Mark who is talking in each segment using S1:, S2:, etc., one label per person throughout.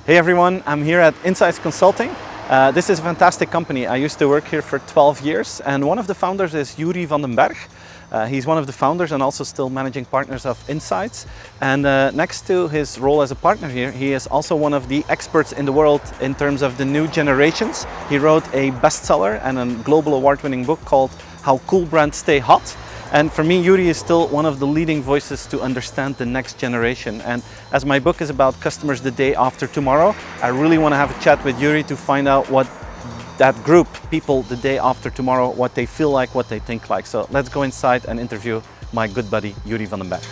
S1: Hey everyone, I'm here at InSites Consulting. This is a fantastic company. I used to work here for 12 years and one of the founders is Joeri van den Bergh. He's one of the founders and also still managing partners of InSites. And next to his role as a partner here, he is also one of the experts in the world in terms of the new generations. He wrote a bestseller and a global award-winning book called How Cool Brands Stay Hot. And for me, Joeri is still one of the leading voices to understand the next generation. And as my book is about customers the day after tomorrow, I really want to have a chat with Joeri to find out what that group, people the day after tomorrow, what they feel like, what they think like. So let's go inside and interview my good buddy, Joeri van den Bergh.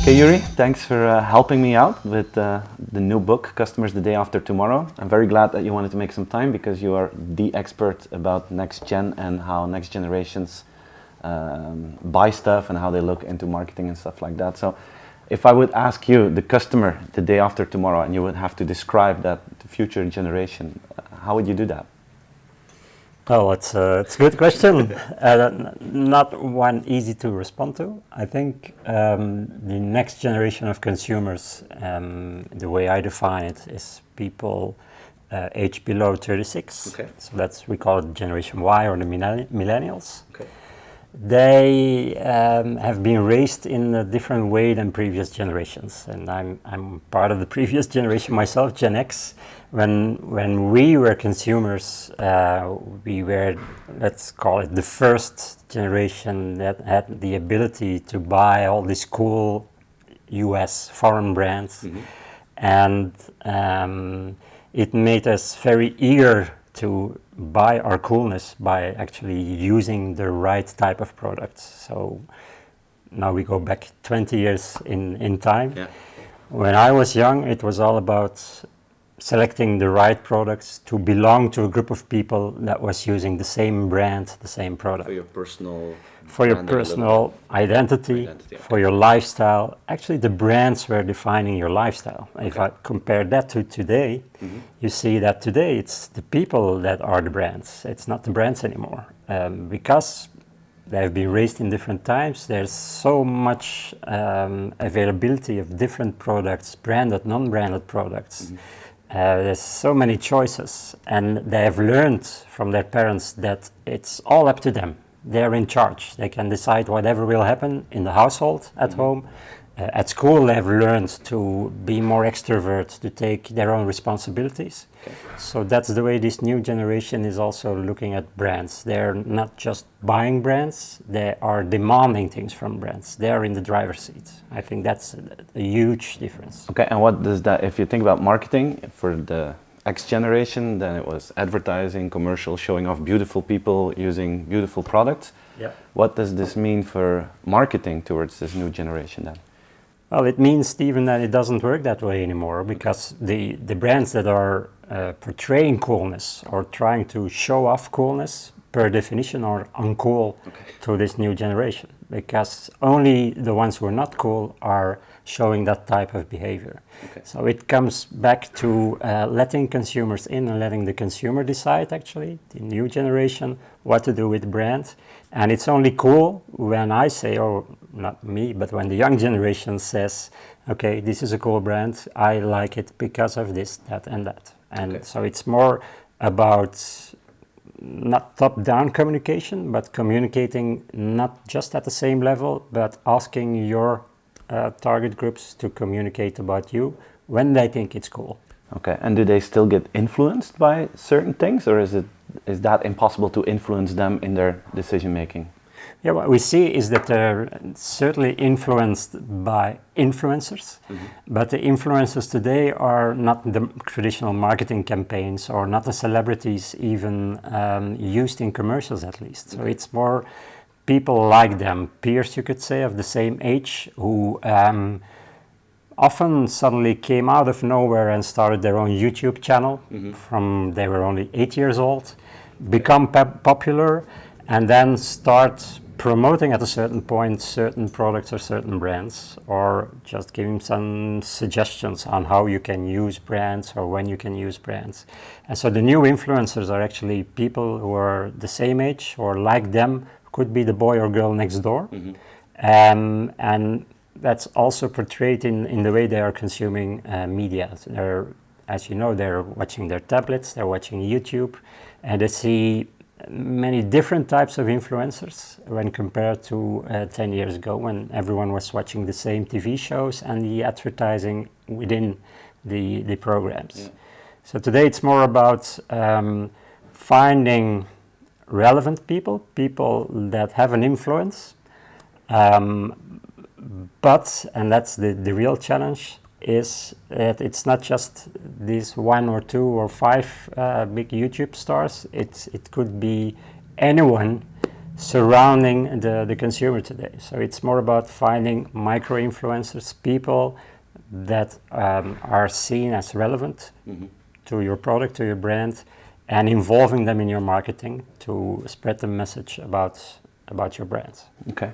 S1: Okay, Joeri, thanks for helping me out with the new book, Customers the Day After Tomorrow. I'm very glad that you wanted to make some time because you are the expert about next gen and how next generations buy stuff and how they look into marketing and stuff like that. So if I would ask you, the customer the day after tomorrow, and you would have to describe that to future generation, how would you do that?
S2: Oh, it's a good question. Not one easy to respond to. I think the next generation of consumers, the way I define it, is people aged below 36.
S1: Okay.
S2: So we call it Generation Y or the millennials.
S1: Okay.
S2: They have been raised in a different way than previous generations, and I'm part of the previous generation myself, Gen X. When we were consumers, we were, let's call it, the first generation that had the ability to buy all these cool US foreign brands, and it made us very eager to buy our coolness by actually using the right type of products. So now we go back 20 years in time. Yeah. When I was young, it was all about selecting the right products to belong to a group of people that was using the same brand, the same product. For your personal identity, okay. For your lifestyle. Actually, the brands were defining your lifestyle. Okay. If I compare that to today, you see that today it's the people that are the brands. It's not the brands anymore. Because they have been raised in different times, there's so much availability of different products, branded, non-branded products. There's so many choices, and they have learned from their parents that it's all up to them. They're in charge. They can decide whatever will happen in the household, at home. At school, they've learned to be more extrovert, to take their own responsibilities. Okay. So that's the way this new generation is also looking at brands. They're not just buying brands, they are demanding things from brands. They're in the driver's seat. I think that's a huge difference.
S1: Okay, and what does that, if you think about marketing for the X generation, then it was advertising, commercial, showing off beautiful people using beautiful products. Yeah. What does this mean for marketing towards this new generation then?
S2: Well, it means, Steven, that it doesn't work that way anymore because the brands that are portraying coolness or trying to show off coolness, per definition, are uncool to this new generation, because only the ones who are not cool are showing that type of behavior. Okay. So it comes back to letting consumers in and letting the consumer decide, actually, the new generation, what to do with the brand. And it's only cool when I say, or not me, but when the young generation says, okay, this is a cool brand, I like it because of this, that, and that. And so it's more about not top-down communication, but communicating not just at the same level, but asking your target groups to communicate about you when they think it's cool.
S1: Okay, and do they still get influenced by certain things, or is that impossible to influence them in their decision making?
S2: Yeah, what we see is that they're certainly influenced by influencers, but the influencers today are not the traditional marketing campaigns or not the celebrities even used in commercials, at least. So it's more people like them, peers, you could say, of the same age, who often suddenly came out of nowhere and started their own YouTube channel from they were only 8 years old, become popular, and then start promoting at a certain point certain products or certain brands, or just giving some suggestions on how you can use brands or when you can use brands. And so the new influencers are actually people who are the same age or like them, could be the boy or girl next door, and that's also portrayed in the way they are consuming media. So they're, as you know, they're watching their tablets, they're watching YouTube, and they see many different types of influencers when compared to 10 years ago, when everyone was watching the same TV shows and the advertising within the programs. Yeah. So today it's more about finding relevant people that have an influence, but, and that's the real challenge, is that it's not just these 1 or 2 or 5 big YouTube stars. It could be anyone surrounding the consumer today. So it's more about finding micro-influencers, people that are seen as relevant to your product, to your brand, and involving them in your marketing to spread the message about your brand.
S1: Okay.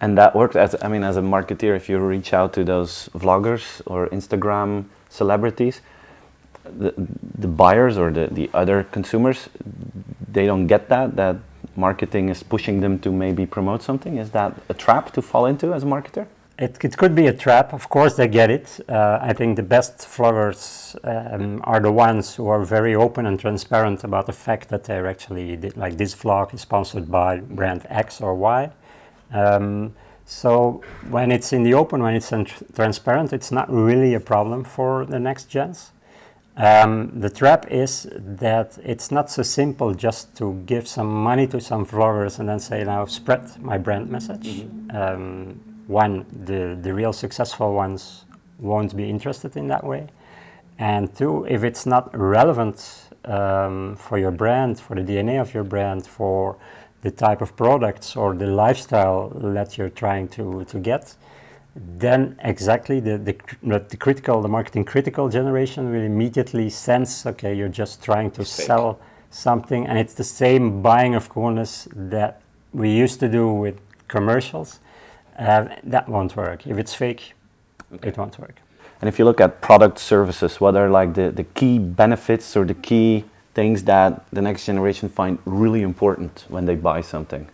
S1: And that works, as a marketeer, if you reach out to those vloggers or Instagram celebrities, the buyers or the other consumers, they don't get that marketing is pushing them to maybe promote something. Is that a trap to fall into as a marketer?
S2: It could be a trap. Of course they get it. I think the best vloggers are the ones who are very open and transparent about the fact that they're actually, like, this vlog is sponsored by brand X or Y. So when it's in the open, when it's transparent, it's not really a problem for the next gens. The trap is that it's not so simple just to give some money to some vloggers and then say, now spread my brand message. One, the real successful ones won't be interested in that way. And two, if it's not relevant for your brand, for the DNA of your brand, for the type of products or the lifestyle that you're trying to get, then exactly the marketing critical generation will immediately sense, okay, you're just trying to sell something, and it's the same buying of coolness that we used to do with commercials. That won't work. If it's fake, it won't work.
S1: And if you look at product services, what are like the key benefits or the key things that the next generation find really important when they buy something?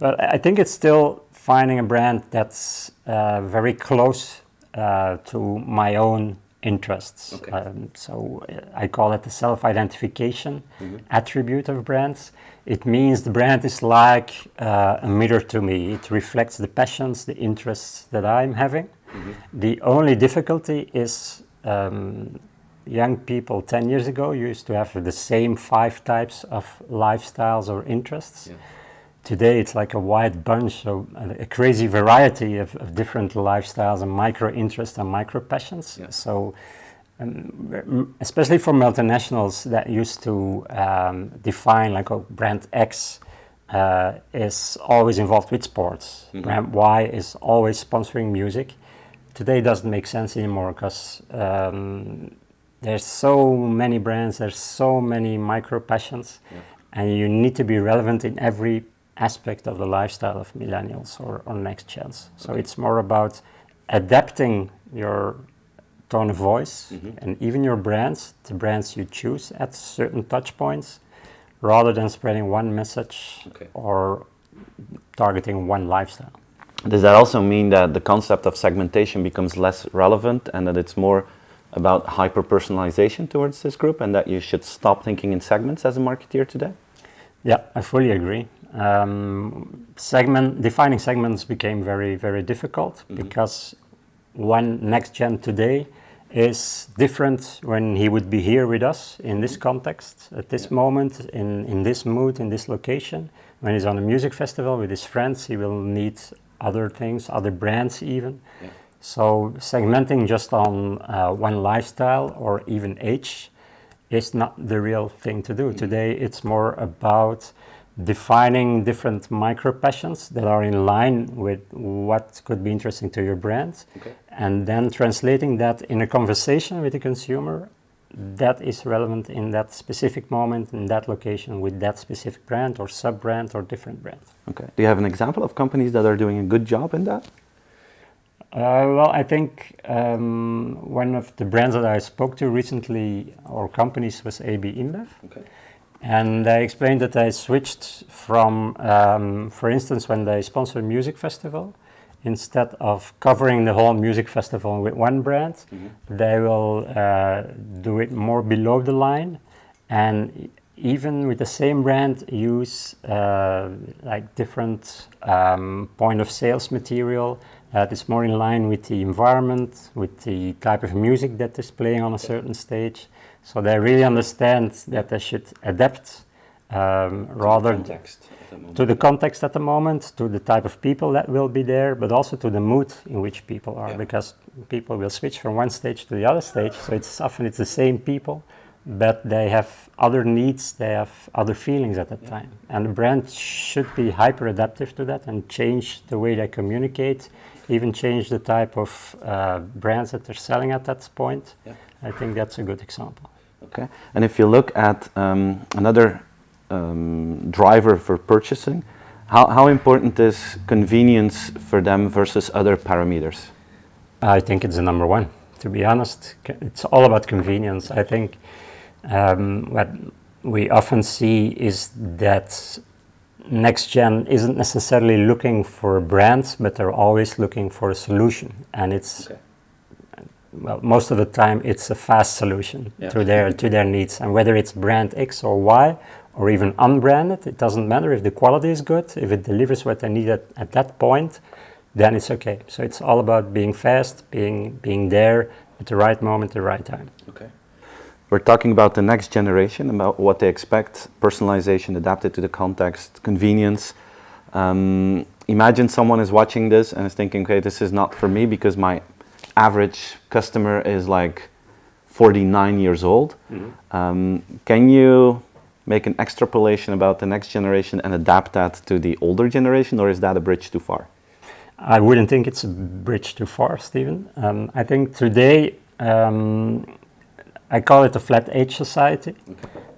S2: Well, I think it's still finding a brand that's very close to my own interests. Okay. So I call it the self-identification attribute of brands. It means the brand is like a mirror to me. It reflects the passions, the interests that I'm having. The only difficulty is young people 10 years ago used to have the same 5 types of lifestyles or interests. Yeah. Today it's like a wide bunch, so a crazy variety of different lifestyles and micro interests and micro passions. Yeah. So especially for multinationals that used to define, like, oh, brand X is always involved with sports, brand Y is always sponsoring music. Today doesn't make sense anymore because there's so many brands, there's so many micro passions, and you need to be relevant in every aspect of the lifestyle of millennials or next gens. So it's more about adapting your tone of voice and even your brands, the brands you choose at certain touch points, rather than spreading one message or targeting one lifestyle.
S1: Does that also mean that the concept of segmentation becomes less relevant and that it's more about hyper-personalization towards this group, and that you should stop thinking in segments as a marketeer today?
S2: Yeah, I fully agree. Defining segments became very, very difficult because one next gen today is different when he would be here with us in this context, at this moment, in this mood, in this location. When he's on a music festival with his friends, he will need other things, other brands even. Yeah. So segmenting just on one lifestyle or even age is not the real thing to do. Today it's more about defining different micro passions that are in line with what could be interesting to your brand, and then translating that in a conversation with the consumer that is relevant in that specific moment, in that location, with that specific brand or sub-brand or different brand.
S1: Okay. Do you have an example of companies that are doing a good job in that?
S2: Well, I think one of the brands that I spoke to recently, or companies, was AB InBev. Okay. And they explained that they switched from, for instance, when they sponsor a music festival, instead of covering the whole music festival with one brand, they will do it more below the line, and even with the same brand use like different point of sales material that is more in line with the environment, with the type of music that is playing on a certain stage. So they really understand that they should adapt rather to the context at the moment, to the type of people that will be there, but also to the mood in which people are, because people will switch from one stage to the other stage. So it's often the same people, but they have other needs, they have other feelings at that time. And the brand should be hyper adaptive to that and change the way they communicate, even change the type of brands that they're selling at that point. I think that's a good example.
S1: Okay, and if you look at another driver for purchasing, how important is convenience for them versus other parameters?
S2: I think it's the number one, to be honest. It's all about convenience. I think what we often see is that next gen isn't necessarily looking for brands, but they're always looking for a solution, and it's well, most of the time it's a fast solution to their needs, and whether it's brand X or Y or even unbranded, it doesn't matter. If the quality is good, if it delivers what they need at that point, then it's okay. So it's all about being fast, being there at the right moment, the right time.
S1: Okay. We're talking about the next generation, about what they expect, personalization adapted to the context, convenience. Imagine someone is watching this and is thinking, okay, this is not for me because my average customer is like 49 years old. Can you make an extrapolation about the next generation and adapt that to the older generation, or is that a bridge too far?
S2: I wouldn't think it's a bridge too far, Stephen. I think today, I call it a flat age society.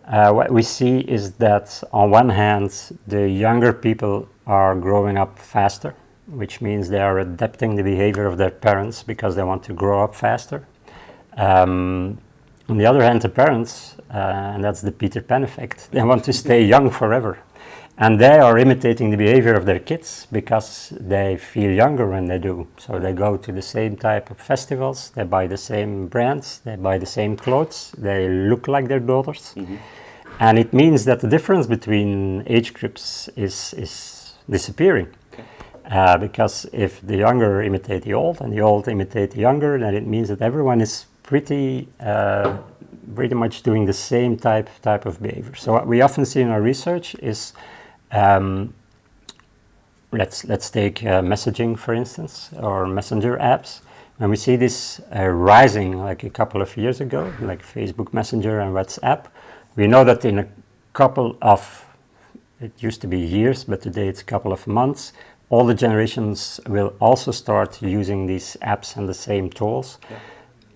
S2: What we see is that on one hand, the younger people are growing up faster, which means they are adapting the behavior of their parents because they want to grow up faster. On the other hand, the parents, and that's the Peter Pan effect, they want to stay young forever. And they are imitating the behavior of their kids because they feel younger when they do. So they go to the same type of festivals, they buy the same brands, they buy the same clothes, they look like their daughters. And it means that the difference between age groups is disappearing. Because if the younger imitate the old and the old imitate the younger, then it means that everyone is pretty much doing the same type of behavior. So what we often see in our research is, let's take messaging, for instance, or messenger apps. When we see this rising like a couple of years ago, like Facebook Messenger and WhatsApp, we know that in a couple of, it used to be years, but today it's a couple of months, all the generations will also start using these apps and the same tools.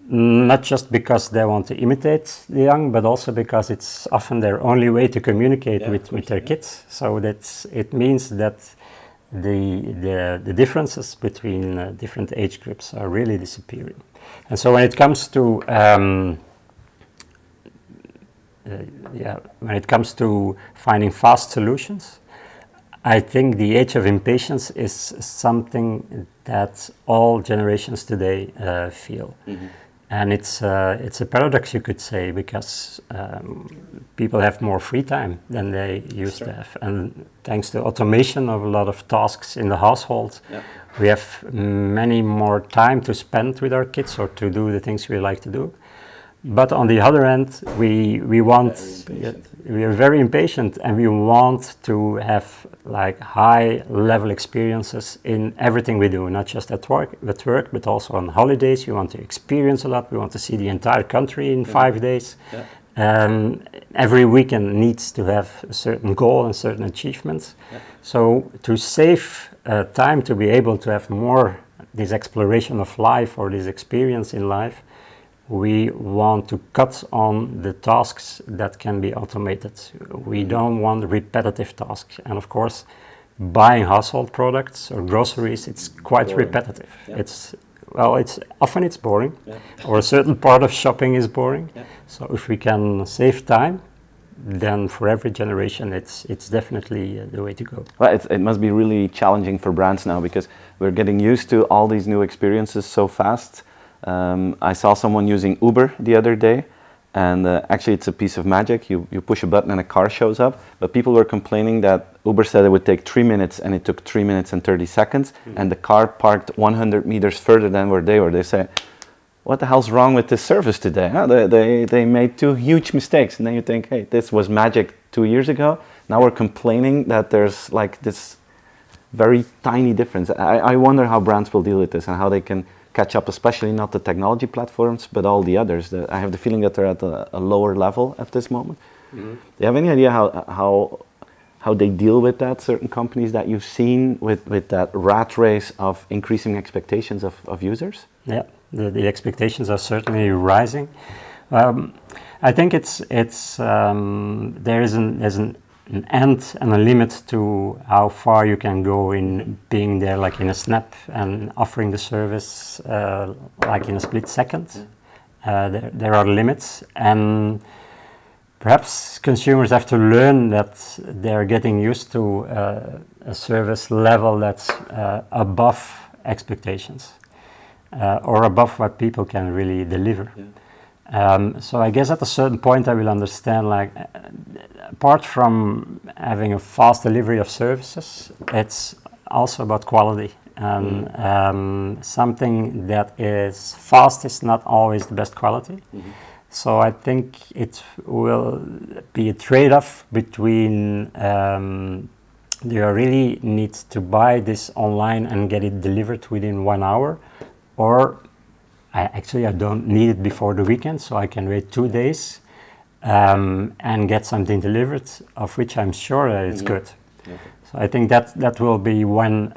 S2: Not just because they want to imitate the young, but also because it's often their only way to communicate with their kids. So it means that the differences between different age groups are really disappearing. And so when it comes to finding fast solutions, I think the age of impatience is something that all generations today feel. And it's a paradox, you could say, because people have more free time than they used to have. And thanks to automation of a lot of tasks in the household, we have many more time to spend with our kids or to do the things we like to do. But on the other hand, we are very impatient, and we want to have like high level experiences in everything we do, not just at work, but also on holidays. We want to experience a lot. We want to see the entire country in 5 days. Every weekend needs to have a certain goal and certain achievements. So to save time to be able to have more this exploration of life or this experience in life, we want to cut on the tasks that can be automated. We don't want repetitive tasks. And of course, buying household products or groceries, it's quite boring. Repetitive. It's often boring, or a certain part of shopping is boring. So if we can save time, then for every generation, it's definitely the way to go.
S1: Well, it must be really challenging for brands now because we're getting used to all these new experiences so fast. I saw someone using Uber the other day, and actually it's a piece of magic. You push a button and a car shows up, but people were complaining that Uber said it would take 3 minutes and it took 3 minutes and 30 seconds, and the car parked 100 meters further than where they were. They say, what the hell's wrong with this service today? Huh? They made 2 huge mistakes, and then you think, hey, this was magic 2 years ago. Now we're complaining that there's like this very tiny difference. I wonder how brands will deal with this and how they can catch up, especially not the technology platforms, but all the others. I have the feeling that they're at a lower level at this moment. Do you have any idea how they deal with that, certain companies that you've seen with that rat race of increasing expectations of users?
S2: Yeah, the expectations are certainly rising. I think there is an end and a limit to how far you can go in being there, like in a snap, and offering the service like in a split second. There are limits, and perhaps consumers have to learn that they're getting used to a service level that's above expectations or above what people can really deliver. So I guess at a certain point I will understand, like, apart from having a fast delivery of services, it's also about quality. And something that is fast is not always the best quality. So I think it will be a trade-off between do you really need to buy this online and get it delivered within 1 hour, or I don't need it before the weekend, so I can wait 2 days and get something delivered, of which I'm sure that it's good. So I think that will be one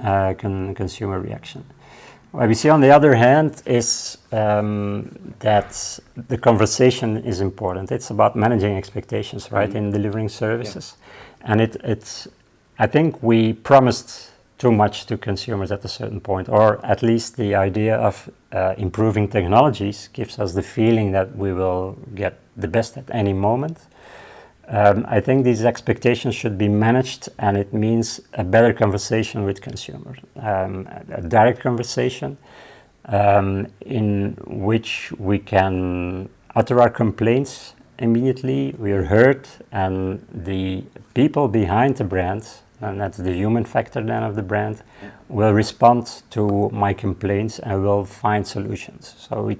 S2: consumer reaction. What we see on the other hand is that the conversation is important. It's about managing expectations, right, in delivering services. And I think we promised too much to consumers at a certain point, or at least the idea of improving technologies gives us the feeling that we will get the best at any moment. I think these expectations should be managed, and it means a better conversation with consumers, a direct conversation in which we can utter our complaints immediately, we are heard, and the people behind the brand, and that's the human factor then of the brand, will respond to my complaints and will find solutions. So I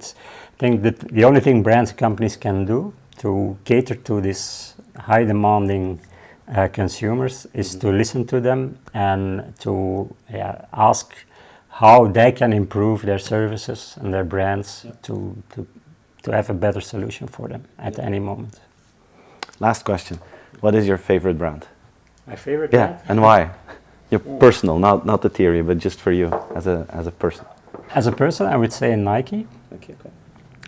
S2: think that the only thing brands and companies can do to cater to this high demanding consumers is to listen to them and to ask how they can improve their services and their brands to have a better solution for them at any moment.
S1: Last question. What is your favorite brand?
S2: My favorite brand?
S1: Yeah, and why? Your personal, not the theory, but just for you as a person.
S2: As a person, I would say Nike.
S1: Okay.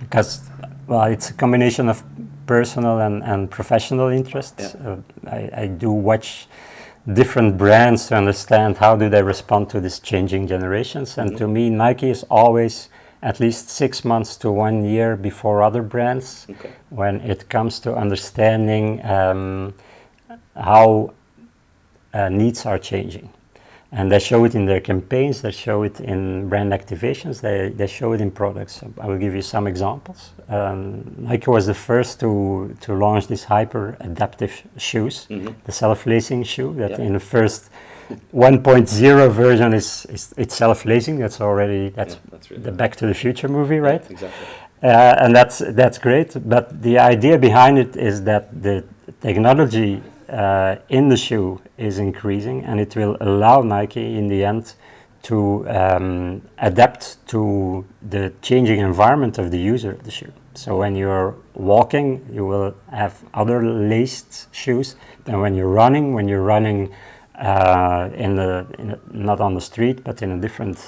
S2: Because, well, it's a combination of personal and professional interests. I do watch different brands to understand how do they respond to these changing generations. And to me, Nike is always at least 6 months to 1 year before other brands when it comes to understanding how needs are changing. And they show it in their campaigns, they show it in brand activations, they show it in products. So I will give you some examples. Nike was the first to launch these hyper-adaptive shoes, the self-lacing shoe that in the first 1.0 version it's self-lacing. That's really the Back to the Future movie, right?
S1: Yeah, exactly.
S2: And that's great. But the idea behind it is that the technology in the shoe is increasing, and it will allow Nike in the end to adapt to the changing environment of the user of the shoe. So when you're walking, you will have other laced shoes than when you're running. When you're running not on the street, but in a different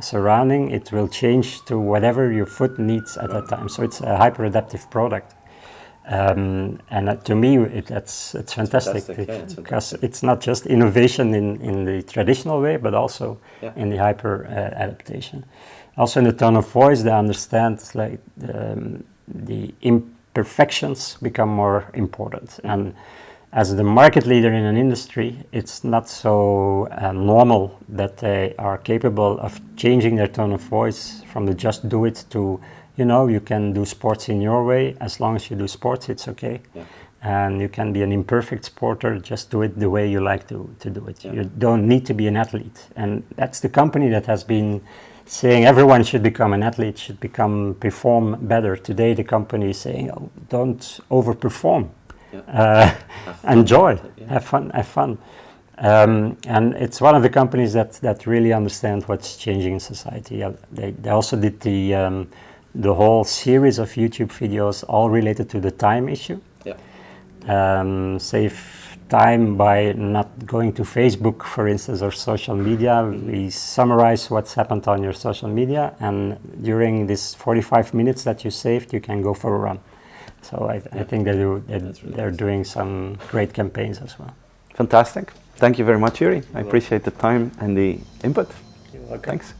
S2: surrounding, it will change to whatever your foot needs at that time. So it's a hyper-adaptive product. And to me, it's fantastic because it's not just innovation in the traditional way, but also in the hyper adaptation. Also in the tone of voice, they understand like the perfections become more important. And as the market leader in an industry, it's not so normal that they are capable of changing their tone of voice from the just do it to, you know, you can do sports in your way. As long as you do sports, it's okay. Yeah. And you can be an imperfect sporter, just do it the way you like to do it. Yeah. You don't need to be an athlete. And that's the company that has been saying everyone should become an athlete, should perform better. Today the company is saying, oh, don't overperform. Yeah. Enjoy, have fun. And it's one of the companies that really understand what's changing in society. They also did the whole series of YouTube videos all related to the time issue. Yeah. Save time by not going to Facebook, for instance, or social media. We summarize what's happened on your social media, and during this 45 minutes that you saved, you can go for a run. So I think they're doing some great campaigns as well.
S1: Fantastic. Thank you very much, Joeri. I appreciate the time and the input.
S2: You're welcome.
S1: Thanks.